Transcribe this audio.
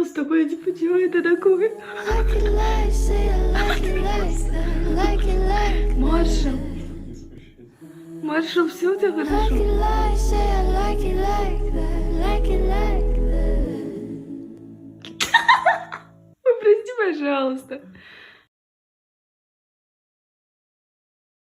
с тобой, типа, чего это такое? Маршал. Маршал, все у тебя хорошо? Ой, прости, пожалуйста.